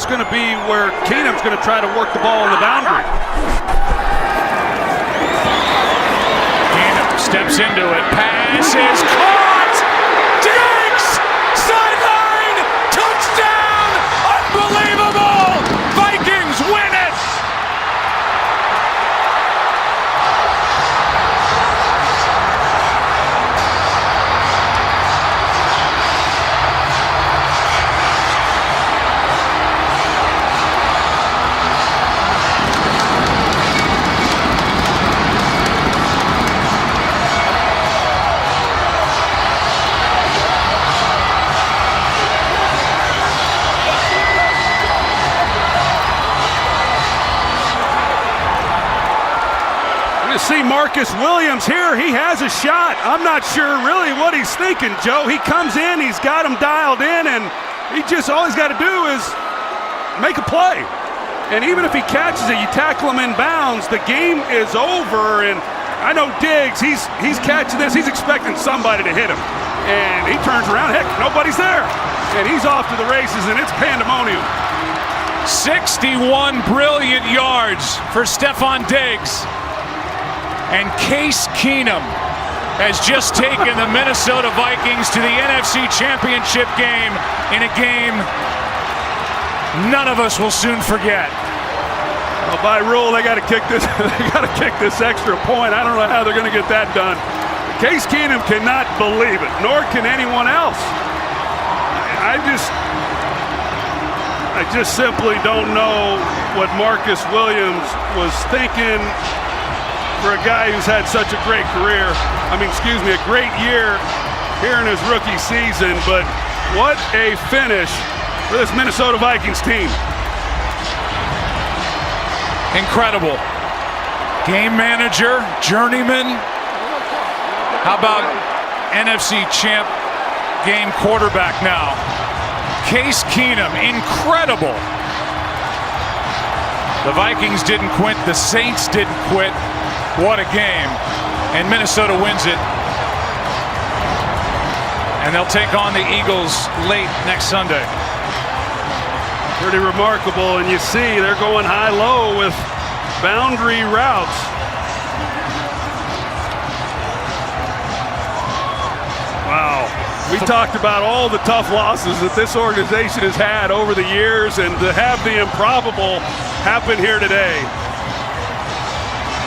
that's going to be where Keenum's going to try to work the ball on the boundary. Keenum steps into it. Pass is caught. Diggs! Sideline! Touchdown! Unbelievable! Vikings win it! To see Marcus Williams here, he has a shot. I'm not sure really what he's thinking, Joe. He comes in, he's got him dialed in, and all he's got to do is make a play. And even if he catches it, you tackle him in bounds, the game is over. And I know Diggs, he's catching this, he's expecting somebody to hit him. And he turns around, heck, nobody's there. And he's off to the races, and it's pandemonium. 61 brilliant yards for Stefon Diggs. And Case Keenum has just taken the Minnesota Vikings to the NFC Championship game in a game none of us will soon forget. Well, by rule, they got to kick this. They got to kick this extra point. I don't know how they're going to get that done. Case Keenum cannot believe it, nor can anyone else. I just simply don't know what Marcus Williams was thinking. For a guy who's had such a great career, a great year here in his rookie season, but what a finish for this Minnesota Vikings team. Incredible. Game manager, journeyman. How about NFC champ game quarterback now? Case Keenum, incredible. The Vikings didn't quit, the Saints didn't quit. What a game. And Minnesota wins it. And they'll take on the Eagles late next Sunday. Pretty remarkable. And you see they're going high-low with boundary routes. Wow. We talked about all the tough losses that this organization has had over the years, and to have the improbable happen here today.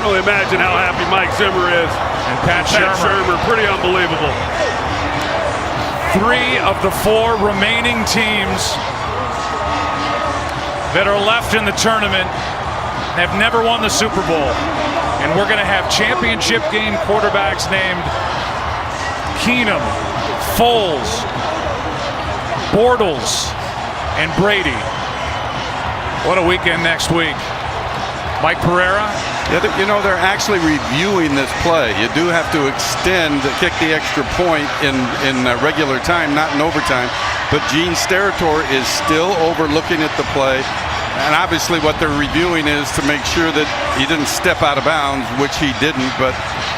Really imagine how happy Mike Zimmer is. And Pat Shurmur. Pretty unbelievable. 3 of the 4 remaining teams that are left in the tournament have never won the Super Bowl. And we're going to have championship game quarterbacks named Keenum, Foles, Bortles, and Brady. What a weekend next week. Mike Pereira. Yeah, they're actually reviewing this play. You do have to kick the extra point in regular time, not in overtime. But Gene Steratore is still overlooking at the play. And obviously what they're reviewing is to make sure that he didn't step out of bounds, which he didn't. But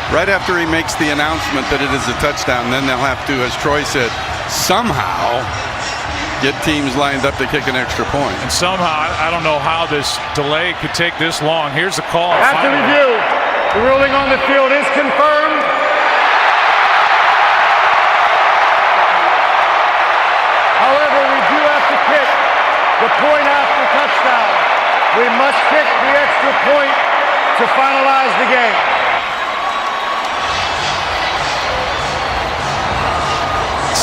right after he makes the announcement that it is a touchdown, then they'll have to, as Troy said, somehow get teams lined up to kick an extra point. And somehow, I don't know how this delay could take this long. Here's the call. After review, the ruling on the field is confirmed. However, we do have to kick the point after touchdown. We must kick the extra point to finalize the game.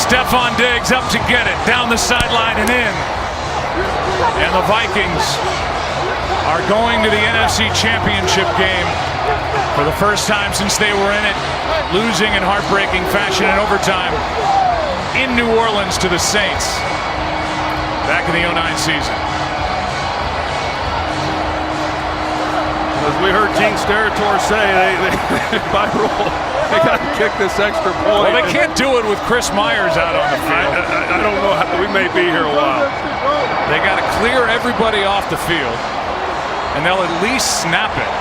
Stefon Diggs up to get it, down the sideline and in. And the Vikings are going to the NFC Championship game for the first time since they were in it, losing in heartbreaking fashion in overtime in New Orleans to the Saints back in the 2009 season. As we heard Gene Steratore say, they by rule, they got to kick this extra point. Well, they can't do it with Chris Myers out on the field. I don't know. We may be here a while. They got to clear everybody off the field, and they'll at least snap it.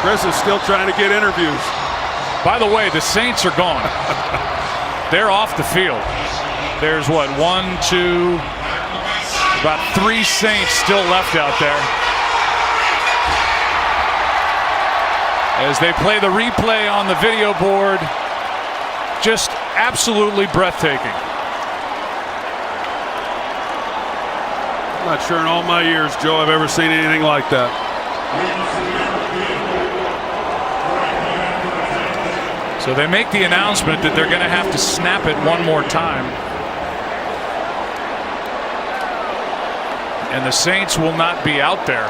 Chris is still trying to get interviews. By the way, the Saints are gone. They're off the field. There's what, 1, 2, About 3 Saints still left out there. As they play the replay on the video board, just absolutely breathtaking. I'm not sure in all my years, Joe, I've ever seen anything like that. So they make the announcement that they're going to have to snap it one more time. And the Saints will not be out there.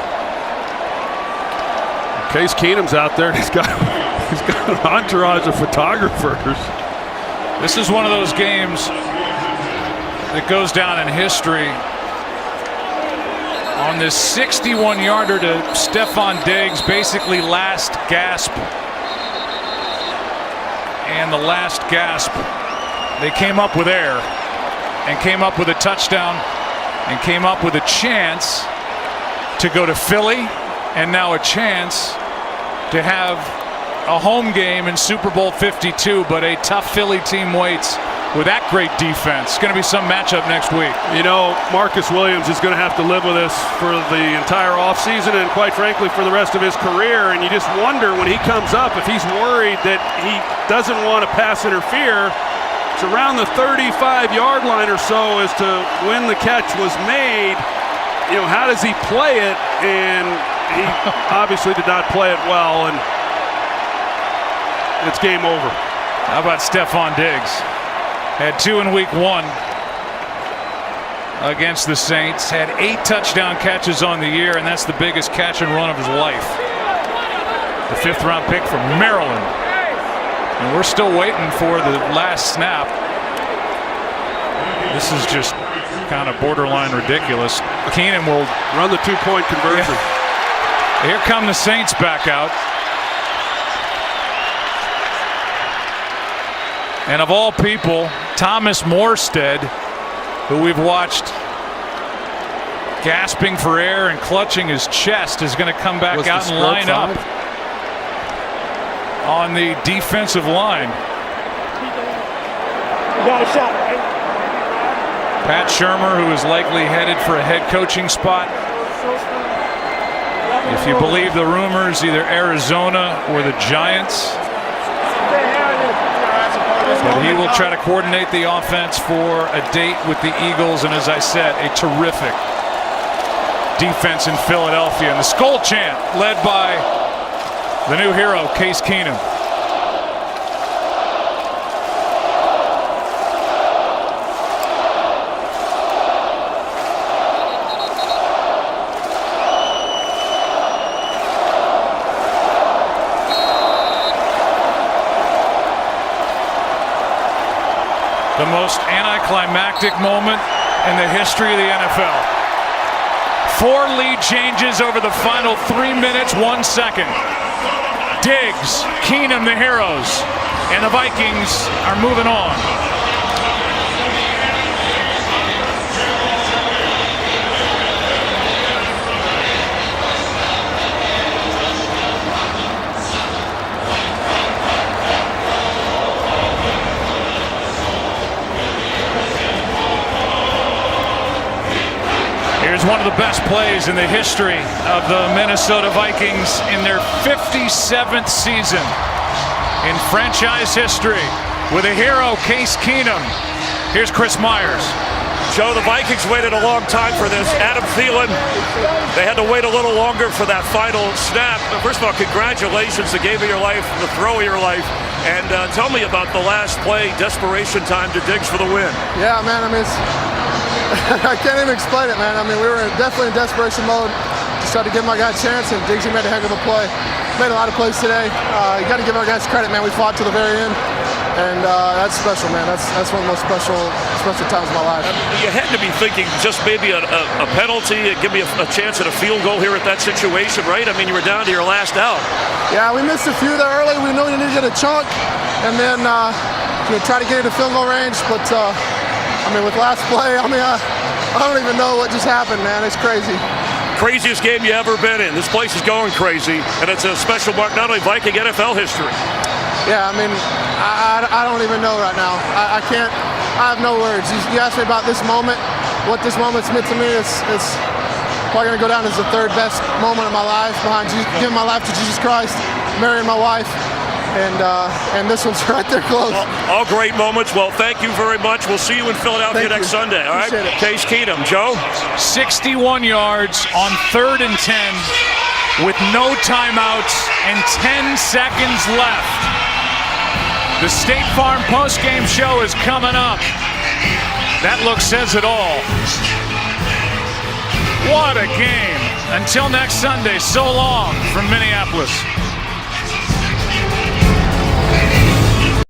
Case Keenum's out there. He's got an entourage of photographers. This is one of those games that goes down in history. On this 61-yarder to Stefon Diggs, basically last gasp. And the last gasp, they came up with air and came up with a touchdown and came up with a chance to go to Philly, and now a chance to have a home game in Super Bowl 52, but a tough Philly team waits with that great defense. It's going to be some matchup next week. You know, Marcus Williams is going to have to live with this for the entire offseason and, quite frankly, for the rest of his career. And you just wonder when he comes up if he's worried that he doesn't want to pass interfere. It's around the 35-yard line or so as to when the catch was made. You know, how does he play it? And he obviously did not play it well, and it's game over. How about Stefon Diggs? Had 2 in week 1 against the Saints. Had 8 touchdown catches on the year, and that's the biggest catch and run of his life. The 5th-round pick from Maryland. And we're still waiting for the last snap. This is just kind of borderline ridiculous. Keenum will run the 2-point conversion. Yeah. Here come the Saints back out. And of all people, Thomas Morstead, who we've watched gasping for air and clutching his chest, is going to come back out and line up on the defensive line. You got a shot, right? Pat Shurmur, who is likely headed for a head coaching spot. If you believe the rumors, either Arizona or the Giants. But he will try to coordinate the offense for a date with the Eagles, and as I said, a terrific defense in Philadelphia. And the Skull Chant led by the new hero, Case Keenum. The most anticlimactic moment in the history of the NFL. 4 lead changes over the final 3 minutes, 1 second. Diggs, Keenum, the heroes, and the Vikings are moving on. Here's one of the best plays in the history of the Minnesota Vikings in their 57th season in franchise history with a hero, Case Keenum. Here's Chris Myers. Joe, the Vikings waited a long time for this. Adam Thielen, they had to wait a little longer for that final snap. First of all, congratulations, the game of your life, the throw of your life. And tell me about the last play, desperation time to Diggs for the win. Yeah, man, I mean, I can't even explain it, man. I mean, we were definitely in desperation mode. Just tried to give my guy a chance, and Diggs made a heck of a play. Made a lot of plays today. You got to give our guys credit, man. We fought to the very end, and that's special, man. That's one of the most special times of my life. You had to be thinking just maybe a penalty, give me a chance at a field goal here at that situation, right? I mean, you were down to your last out. Yeah, we missed a few there early. We knew you needed a chunk, and then try to get into field goal range, but. I mean, with last play, I don't even know what just happened, man. It's crazy. Craziest game you ever been in. This place is going crazy, and it's a special mark, not only Viking NFL history. Yeah, I mean, I don't even know right now. I can't. I have no words. You asked me about this moment. what this moment's meant to me. It's probably going to go down as the third best moment of my life, behind giving my life to Jesus Christ, marrying my wife, and this one's right there close. All great moments. Well, thank you very much. We'll see you in Philadelphia next Sunday. All right, Case Keenum. Joe? 61 yards on 3rd and 10 with no timeouts and 10 seconds left. The State Farm postgame show is coming up. That look says it all. What a game. Until next Sunday, so long from Minneapolis.